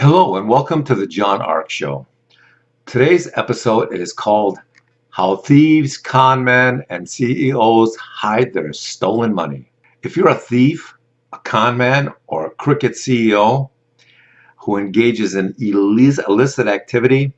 Hello and welcome to the John Ark Show. Today's episode is called How Thieves, Con Men, and CEOs Hide Their Stolen Money. If you're a thief, a con man, or a crooked CEO who engages in illicit activity,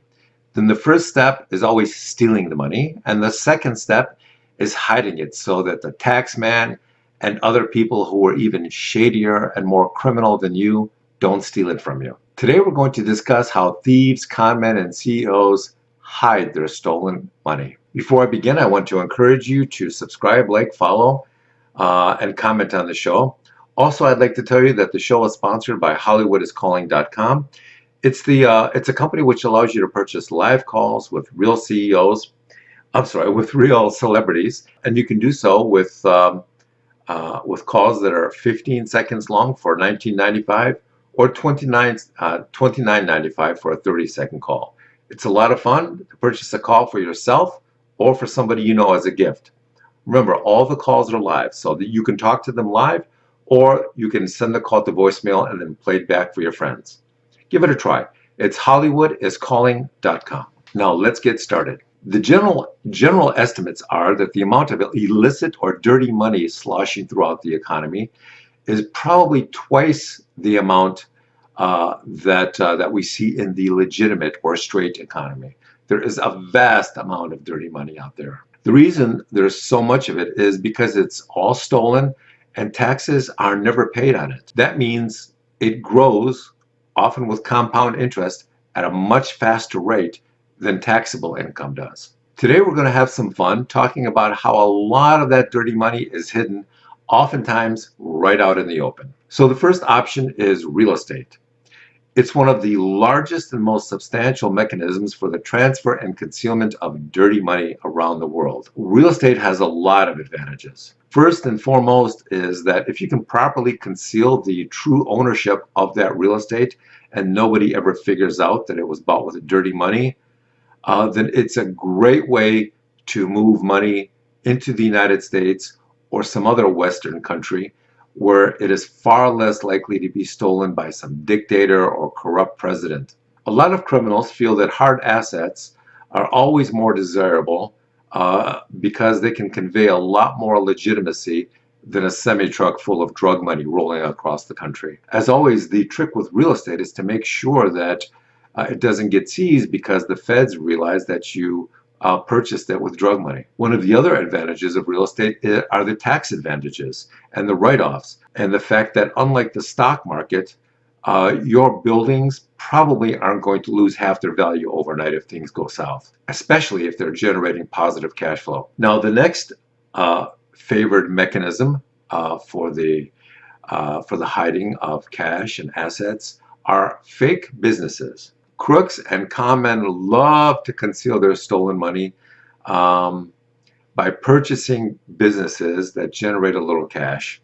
then the first step is always stealing the money, and the second step is hiding it so that the tax man and other people who are even shadier and more criminal than you don't steal it from you. Today we're going to discuss how thieves, con men, and CEOs hide their stolen money. Before I begin, I want to encourage you to subscribe, like, follow, and comment on the show. Also, I'd like to tell you that the show is sponsored by HollywoodIsCalling.com. It's a company which allows you to purchase live calls with real CEOs. With real celebrities, and you can do so with calls that are 15 seconds long for $19.95 or $29.95 for a 30-second call. It's a lot of fun to purchase a call for yourself or for somebody you know as a gift. Remember, all the calls are live, so that you can talk to them live, or you can send the call to voicemail and then play it back for your friends. Give it a try. It's HollywoodIsCalling.com. Now let's get started. The general estimates are that the amount of illicit or dirty money sloshing throughout the economy is probably twice the amount that we see in the legitimate or straight economy. There is a vast amount of dirty money out there. The reason there's so much of it is because it's all stolen and taxes are never paid on it. That means it grows, often with compound interest, at a much faster rate than taxable income does. Today we're going to have some fun talking about how a lot of that dirty money is hidden, oftentimes right out in the open. So the first option is real estate. It's one of the largest and most substantial mechanisms for the transfer and concealment of dirty money around the world. Real estate has a lot of advantages. First and foremost is that if you can properly conceal the true ownership of that real estate and nobody ever figures out that it was bought with dirty money, then it's a great way to move money into the United States or some other Western country where it is far less likely to be stolen by some dictator or corrupt president. A lot of criminals feel that hard assets are always more desirable because they can convey a lot more legitimacy than a semi-truck full of drug money rolling across the country. As always, the trick with real estate is to make sure that it doesn't get seized because the feds realize that you purchased it with drug money. One of the other advantages of real estate are the tax advantages and the write-offs, and the fact that unlike the stock market, your buildings probably aren't going to lose half their value overnight if things go south, especially if they're generating positive cash flow. Now, the next favored mechanism for the hiding of cash and assets are fake businesses. Crooks and con men love to conceal their stolen money by purchasing businesses that generate a little cash.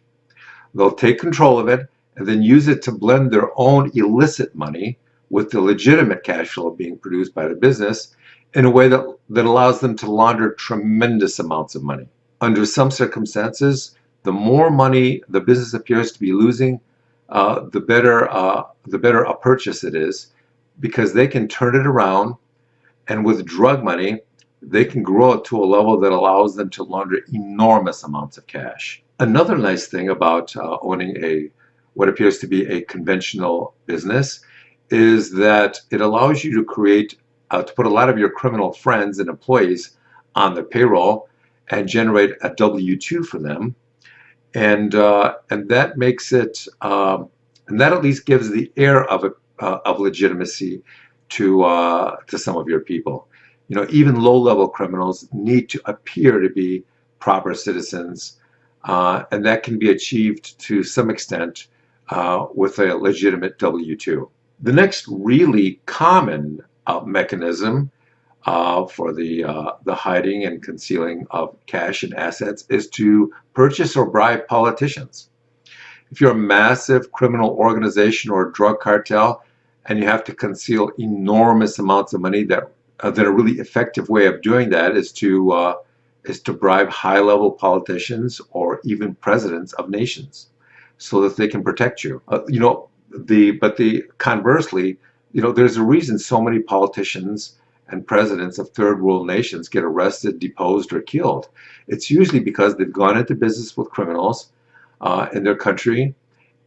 They'll take control of it and then use it to blend their own illicit money with the legitimate cash flow being produced by the business in a way that allows them to launder tremendous amounts of money. Under some circumstances, the more money the business appears to be losing, the better a purchase it is, because they can turn it around, and with drug money, they can grow it to a level that allows them to launder enormous amounts of cash. Another nice thing about owning what appears to be a conventional business is that it allows you to to put a lot of your criminal friends and employees on the payroll and generate a W-2 for them, and that makes it, and that at least gives the air of legitimacy to some of your people. You know, even low-level criminals need to appear to be proper citizens, and that can be achieved to some extent with a legitimate W-2. The next really common mechanism for the hiding and concealing of cash and assets is to purchase or bribe politicians. If you're a massive criminal organization or drug cartel and you have to conceal enormous amounts of money, then a really effective way of doing that is to bribe high-level politicians or even presidents of nations so that they can protect you. Conversely, There's a reason so many politicians and presidents of third world nations get arrested, deposed, or killed. It's usually because they've gone into business with criminals in their country,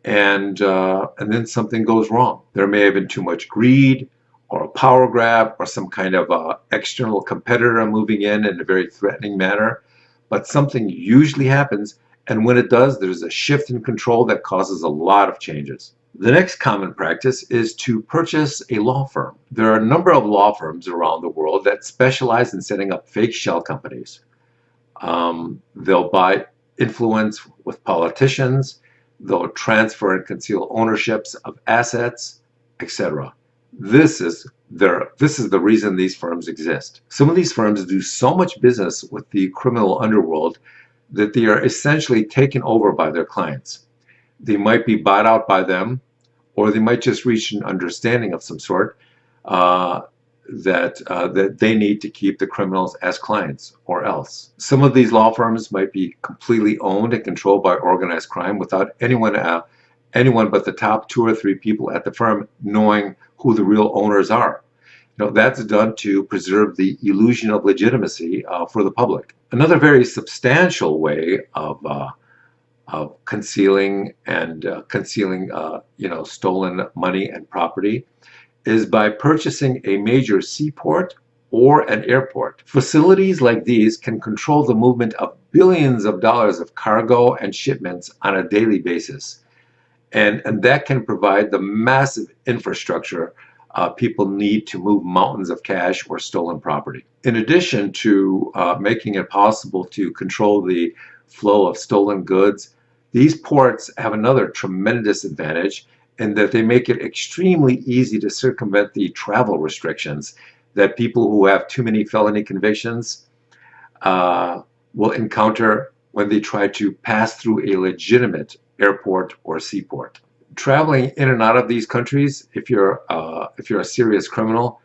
and then something goes wrong. There may have been too much greed, or a power grab, or some kind of external competitor moving in a very threatening manner. But something usually happens, and when it does, there's a shift in control that causes a lot of changes. The next common practice is to purchase a law firm. There are a number of law firms around the world that specialize in setting up fake shell companies. They'll buy influence with politicians, they'll transfer and conceal ownerships of assets, etc. This is the reason these firms exist. Some of these firms do so much business with the criminal underworld that they are essentially taken over by their clients. They might be bought out by them, or they might just reach an understanding of some sort uh, that they need to keep the criminals as clients, or else. Some of these law firms might be completely owned and controlled by organized crime without anyone but the top two or three people at the firm knowing who the real owners are. That's done to preserve the illusion of legitimacy for the public. Another very substantial way of concealing stolen money and property is by purchasing a major seaport or an airport. Facilities like these can control the movement of billions of dollars of cargo and shipments on a daily basis. And that can provide the massive infrastructure people need to move mountains of cash or stolen property. In addition to making it possible to control the flow of stolen goods, these ports have another tremendous advantage in that they make it extremely easy to circumvent the travel restrictions that people who have too many felony convictions will encounter when they try to pass through a legitimate airport or seaport. Traveling in and out of these countries, if you're a serious criminal,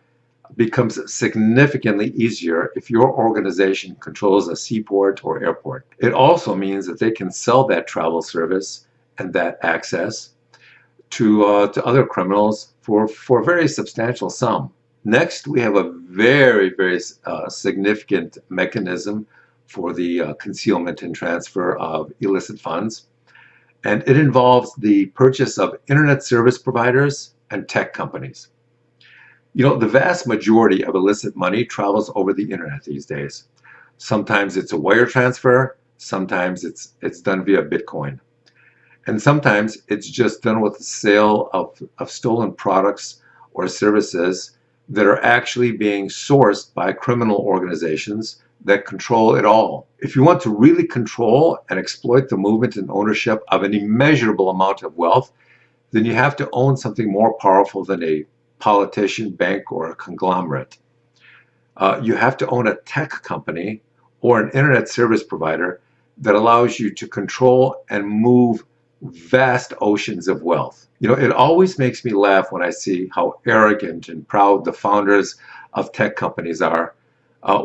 becomes significantly easier if your organization controls a seaport or airport. It also means that they can sell that travel service and that access to other criminals for a very substantial sum. Next, we have a very significant mechanism for the concealment and transfer of illicit funds, and it involves the purchase of internet service providers and tech companies. The vast majority of illicit money travels over the internet these days. Sometimes it's a wire transfer, sometimes it's done via Bitcoin. And sometimes it's just done with the sale of stolen products or services that are actually being sourced by criminal organizations that control it all. If you want to really control and exploit the movement and ownership of an immeasurable amount of wealth, then you have to own something more powerful than a politician, bank, or a conglomerate. You have to own a tech company or an internet service provider that allows you to control and move vast oceans of wealth. It always makes me laugh when I see how arrogant and proud the founders of tech companies are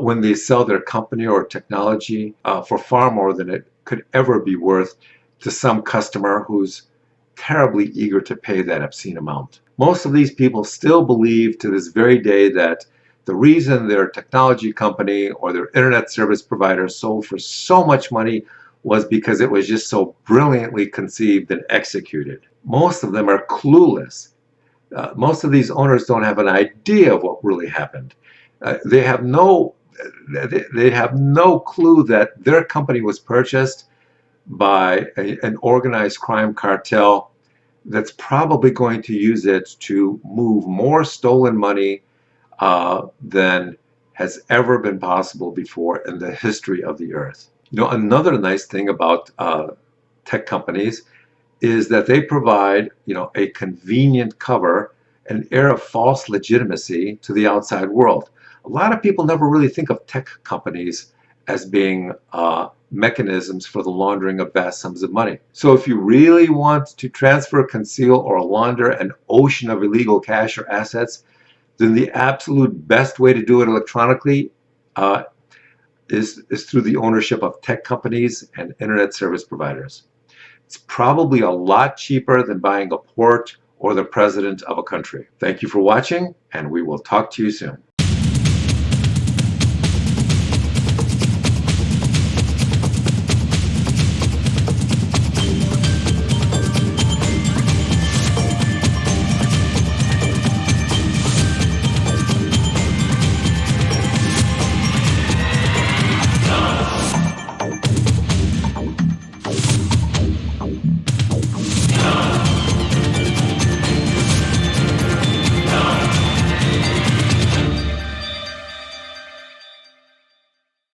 when they sell their company or technology for far more than it could ever be worth to some customer who's terribly eager to pay that obscene amount. Most of these people still believe to this very day that the reason their technology company or their internet service provider sold for so much money was because it was just so brilliantly conceived and executed. Most of them are clueless. Most of these owners don't have an idea of what really happened. They have no clue that their company was purchased by an organized crime cartel that's probably going to use it to move more stolen money than has ever been possible before in the history of the earth. Another nice thing about tech companies is that they provide, a convenient cover, an air of false legitimacy to the outside world. A lot of people never really think of tech companies as being mechanisms for the laundering of vast sums of money. So if you really want to transfer, conceal, or launder an ocean of illegal cash or assets, then the absolute best way to do it electronically is through the ownership of tech companies and internet service providers. It's probably a lot cheaper than buying a port or the president of a country. Thank you for watching, and we will talk to you soon.